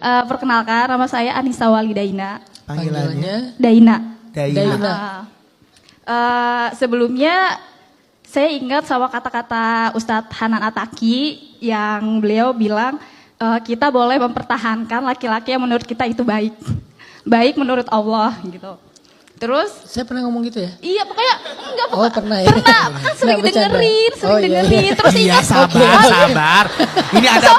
Perkenalkan, nama saya Anissa Walidaina. Panggilannya? Daina. Daina. Sebelumnya saya ingat sama kata-kata Ustadz Hanan Ataki yang beliau bilang kita boleh mempertahankan laki-laki yang menurut kita itu baik. Baik menurut Allah gitu. Terus Saya pernah ngomong gitu ya? iya pokoknya enggak Oh, pernah ya? pernah kan sering Nggak bercanda. dengerin, Oh, iya. terus Iya ingat sabar. Ini ada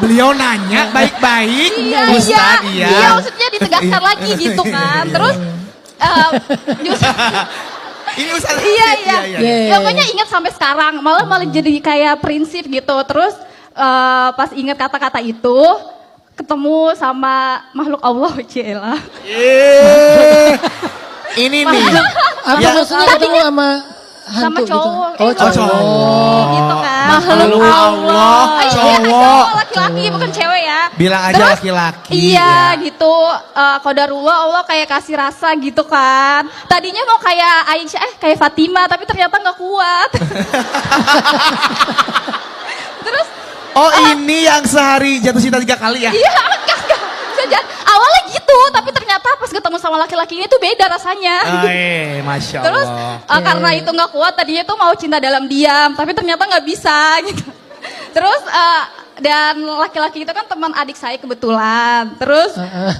beliau nanya baik-baik. Ustaz, iya maksudnya ditegaskan lagi gitu kan. Terus Ini Ustaz. iya. Iya. Ya, pokoknya ingat sampai sekarang, malah jadi kayak prinsip gitu. Terus pas ingat kata-kata itu, ketemu sama makhluk Allah, Cila. Ini nih. Apa Ya. maksudnya ketemu sama hantu Sama cowok, gitu? Oh, cowok. gitu kan. Makhluk Allah, Iya, cowok. laki-laki bukan cewek ya. Bilang aja Terus, laki-laki. Iya gitu, qadarullah Allah kayak kasih rasa gitu kan. Tadinya mau kayak Aisyah, kayak Fatimah, tapi ternyata nggak kuat. Terus Oh ini yang sehari jatuh cinta 3 kali ya? iya enggak. Awalnya gitu, tapi ternyata pas ketemu sama laki-laki ini tuh beda rasanya. Masya Allah. Terus karena itu nggak kuat, tadinya tuh mau cinta dalam diam, tapi ternyata nggak bisa gitu. Terus dan laki-laki itu kan teman adik saya kebetulan. Terus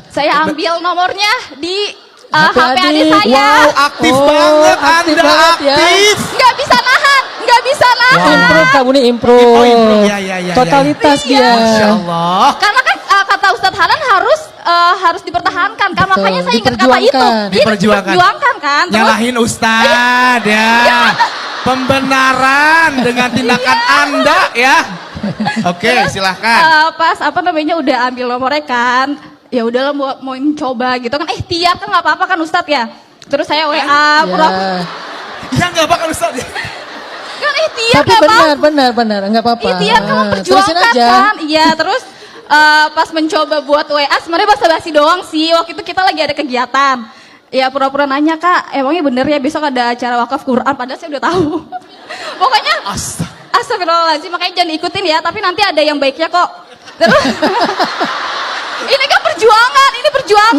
saya ambil nomornya di HP adik saya. Wow aktif banget aktif Anda banget ya. aktif. Nggak bisa nahan. Improve kamu nih, improve. Oh, improve. Ya. Totalitas dia. Masya Allah. Karena kan kata Ustadz Hanan harus dipertahankan kan, Betul, makanya saya ingat kata itu. diperjuangkan. Iya, diperjuangkan kan. Terus, Nyalahin Ustadz ya. Pembenaran dengan tindakan Anda ya. Oke, silahkan. pas udah ambil nomornya kan, ya udahlah mau coba gitu kan. Tiap kan nggak apa-apa kan Ustadz ya. Terus saya WA pura-pura. Ya nggak bakal Ustadz ya. Kan tiap Tapi nggak benar, enggak apa-apa. Tiap kan Terusin memperjuangkan aja. kan. Iya terus pas mencoba buat WA sebenarnya basa-basi doang sih. Waktu itu kita lagi ada kegiatan. Ya pura-pura nanya, Kak, emangnya bener ya besok ada acara wakaf Quran, padahal saya udah tahu. Pokoknya astagfirullahaladzim, makanya jangan ikutin ya, tapi nanti ada yang baiknya kok. Terus ini kan perjuangan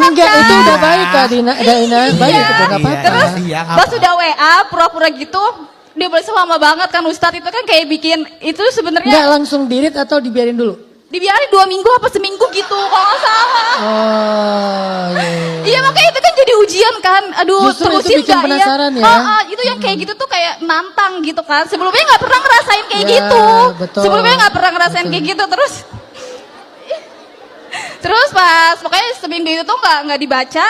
Enggak, kan. itu udah baik Kak Daina, baik itu enggak apa-apa. Terus Iya, pas udah WA pura-pura gitu, dia balasnya lama banget kan Ustadz, itu kan kayak bikin itu sebenarnya Enggak langsung dirit atau dibiarin dulu? dibiarin 2 minggu apa seminggu gitu kalau nggak salah. Oh, Iya makanya itu kan jadi ujian kan. Aduh Justru itu terusin bikin nggak penasaran ya? Itu yang kayak gitu tuh kayak nantang gitu kan. Sebelumnya nggak pernah ngerasain kayak Ya, gitu. betul. Sebelumnya nggak pernah ngerasain kayak gitu terus pas pokoknya seminggu itu tuh nggak dibaca.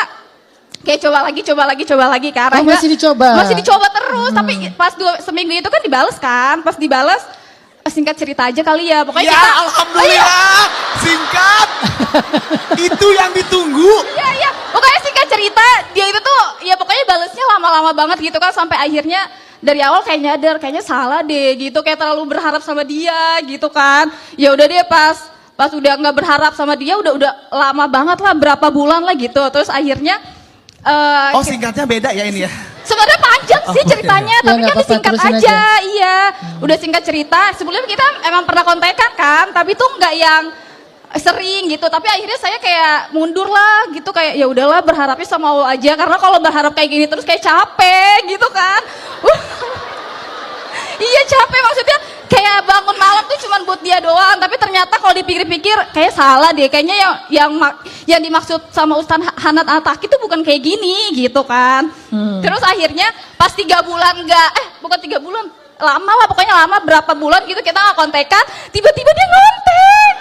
Kayak coba lagi ke arah masih dicoba? Masih dicoba terus, tapi pas seminggu itu kan dibales kan. Pas dibales, singkat cerita aja kali ya. Pokoknya Ya alhamdulillah singkat. Itu yang ditunggu. Iya. Pokoknya singkat cerita, dia itu tuh ya pokoknya balesnya lama-lama banget gitu kan. Sampai akhirnya dari awal kayak nyadar, kayaknya salah deh gitu. Kayak terlalu berharap sama dia gitu kan. Ya udah deh pas udah nggak berharap sama dia udah lama banget lah, berapa bulan lah gitu. Terus akhirnya Singkatnya beda ya ini ya. sebenarnya panjang sih ceritanya, Ya, tapi nggak kan apa-apa, disingkat terusin aja. Iya, udah singkat cerita. Sebelumnya kita emang pernah kontekan kan, tapi tuh nggak yang sering gitu. Tapi akhirnya saya kayak mundur lah gitu, kayak ya udahlah berharapnya sama Allah aja. Karena kalau berharap kayak gini terus kayak capek gitu kan. Iya capek, maksudnya kayak bangun malam tuh cuman buat dia doang, tapi ternyata kalau dipikir-pikir kayak salah deh, kayaknya yang dimaksud sama Ustadz Hanan Ataki itu bukan kayak gini gitu kan. Terus akhirnya pas 3 bulan bukan 3 bulan, lama lah pokoknya lama, berapa bulan gitu kita nggak kontekan, tiba-tiba dia ngontek.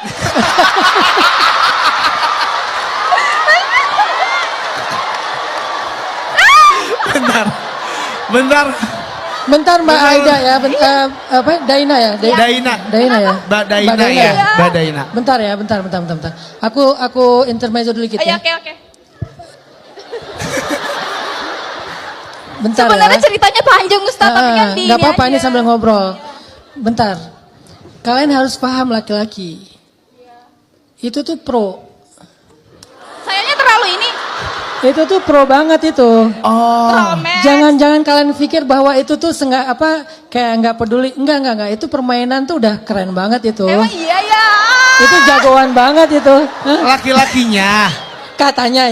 Bentar Bentar Mbak Aida ya, Daina ya? Daina ya? Mbak Daina ya. Mbak Daina. Bentar ya, bentar. Aku intermezzo dulu gitu ya. Oke. Bentar Sebenarnya ya. ceritanya panjang Ustadz, tapi kan di Gak apa-apa, ini aja. sambil ngobrol. Bentar. Kalian harus paham laki-laki. Itu tuh pro. Sayangnya terlalu ini. Itu tuh pro banget itu. Promes. Jangan kalian pikir bahwa itu tuh kayak nggak peduli. Enggak. Itu permainan tuh udah keren banget itu. Emang iya ya. Itu jagoan banget itu. Hah? Laki-lakinya. Katanya.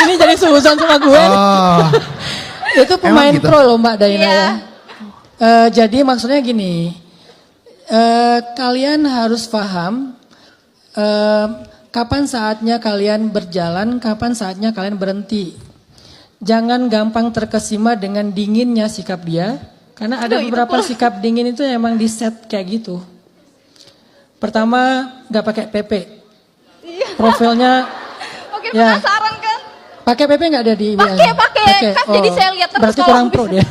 Ini jadi seuson sama gue. Oh. Itu pemain Emang gitu? pro loh Mbak Daina Iya. ya. Jadi maksudnya gini, kalian harus paham kapan saatnya kalian berjalan, kapan saatnya kalian berhenti. Jangan gampang terkesima dengan dinginnya sikap dia, karena ada beberapa sikap dingin itu emang di set kayak gitu. Pertama, nggak pakai PP. Profilnya, Oke, ya. penasaran kan? pakai PP nggak ada di WA? Pakai. Kan jadi saya lihat terus Berarti kalau kurang pro dia.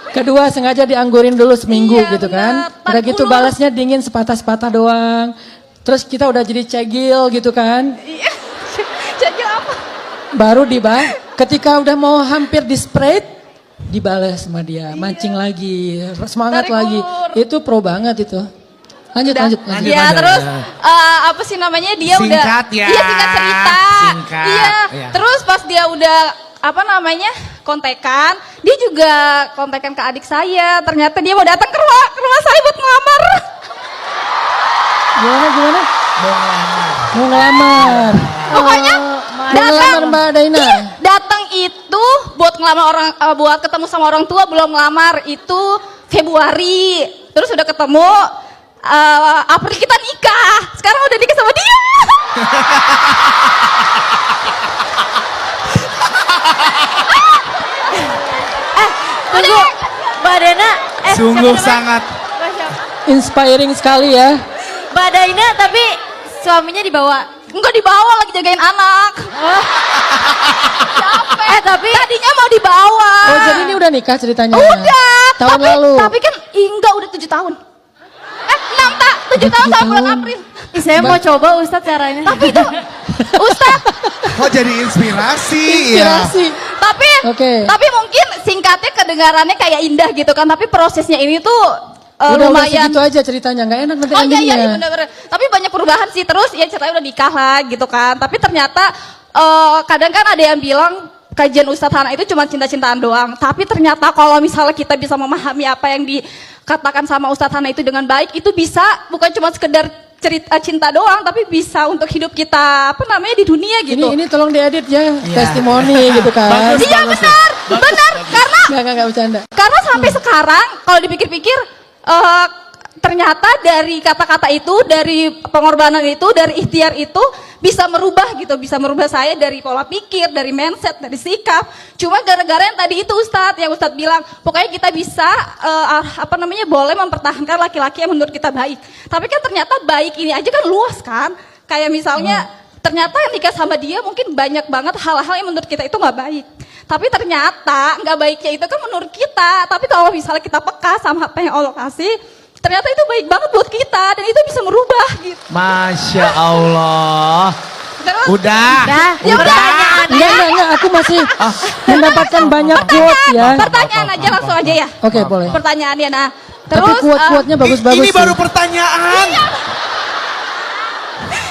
Kedua, sengaja dianggurin dulu seminggu Iya, gitu kan. benar. Udah gitu Tarik ulur. balasnya dingin sepatah-sepatah doang. Terus kita udah jadi cegil gitu kan. Iya. Jadi apa? Baru ketika udah mau hampir di spread, dibalas sama dia. Mancing lagi, semangat Tarik lagi. ulur. Itu pro banget itu. Lanjut. Ya terus apa sih namanya dia udah Singkat ya. Iya singkat cerita. Singkat, Iya. iya. Terus pas dia udah apa namanya kontekan, dia juga kontekan ke adik saya. Ternyata dia mau datang ke rumah saya buat ngelamar. Gimana? Mau ngelamar. Pokoknya Mau ngelamar Mbak Daina. datang itu buat ngelamar orang, buat ketemu sama orang tua belum ngelamar itu Februari. Terus udah ketemu. April kita nikah. Sekarang udah nikah sama dia. Tunggu, Mbak Daina. Sungguh siapa namanya? sangat. Mbak siapa? Inspiring sekali ya. Mbak Daina tapi suaminya dibawa. Enggak dibawa lagi jagain anak. Tapi Tadinya mau dibawa. Oh jadi ini udah nikah ceritanya? Udah. Tahun lalu? Tapi kan enggak udah 7 tahun. 7 tahun sama bulan April. ih, saya mau coba Ustadz caranya. Tapi itu Ustaz, Kok jadi inspirasi, Inspirasi. tapi Oke. tapi mungkin singkatnya kedengarannya kayak indah gitu kan, tapi prosesnya ini tuh Udah lumayan. segitu aja ceritanya, nggak enak nanti Oh iya endingnya. iya bener-bener. Tapi banyak perubahan sih, terus ya ceritanya udah nikah lah gitu kan. Tapi ternyata kadang kan ada yang bilang kajian Ustadz Hana itu cuma cinta-cintaan doang. Tapi ternyata kalau misalnya kita bisa memahami apa yang dikatakan sama Ustadz Hana itu dengan baik, itu bisa bukan cuma sekedar cerita cinta doang, tapi bisa untuk hidup kita apa namanya di dunia gitu. Ini tolong diedit ya, Iya. testimoni gitu kan. Bagus. Iya benar, benar Nggak bercanda. karena sampai sekarang kalau dipikir-pikir ternyata dari kata-kata itu, dari pengorbanan itu, dari ikhtiar itu bisa merubah gitu, bisa merubah saya dari pola pikir, dari mindset, dari sikap. Cuma gara-gara yang tadi itu Ustadz, yang Ustadz bilang, pokoknya kita bisa boleh mempertahankan laki-laki yang menurut kita baik. Tapi kan ternyata baik ini aja kan luas kan. Kayak misalnya ternyata yang nikah sama dia mungkin banyak banget hal-hal yang menurut kita itu nggak baik. Tapi ternyata nggak baiknya itu kan menurut kita. Tapi kalau misalnya kita peka sama apa yang Allah kasih, ternyata itu baik banget buat kita dan itu bisa merubah gitu. Masya Allah. Terus, Udah. Ya udah. Enggak, aku masih mendapatkan banyak quote ya. Pertanyaan aja langsung aja ya. Oke, boleh. Pertanyaannya nah. Tapi Terus quote-quote-nya bagus-bagus Ini sih. baru pertanyaan.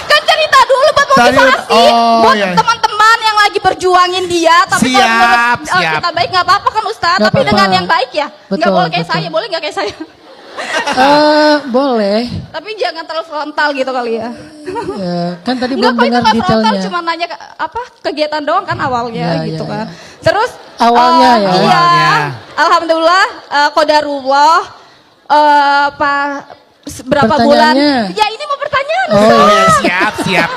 kan cerita dulu buat Tadi- motivasi oh, buat iya. teman-teman yang lagi berjuangin dia. Tapi kalau Siap, menurut siap. kita baik nggak apa-apa kan Ustaz. Nggak Tapi apa-apa. dengan yang baik ya. Nggak Betul, boleh kayak betul. saya, boleh nggak kayak saya? Boleh. Tapi jangan terlalu frontal gitu kali ya. Ya, kan tadi Enggak belum kok itu dengar nggak frontal, detailnya. cuma nanya kegiatan doang kan awalnya Ya, gitu ya, kan. ya. Terus Awalnya ya. Iya. Awalnya. Alhamdulillah qadarullah berapa bulan? Pertanyaannya. Ya ini mau pertanyaan. Oh, Ustaz. Oh ya, siap.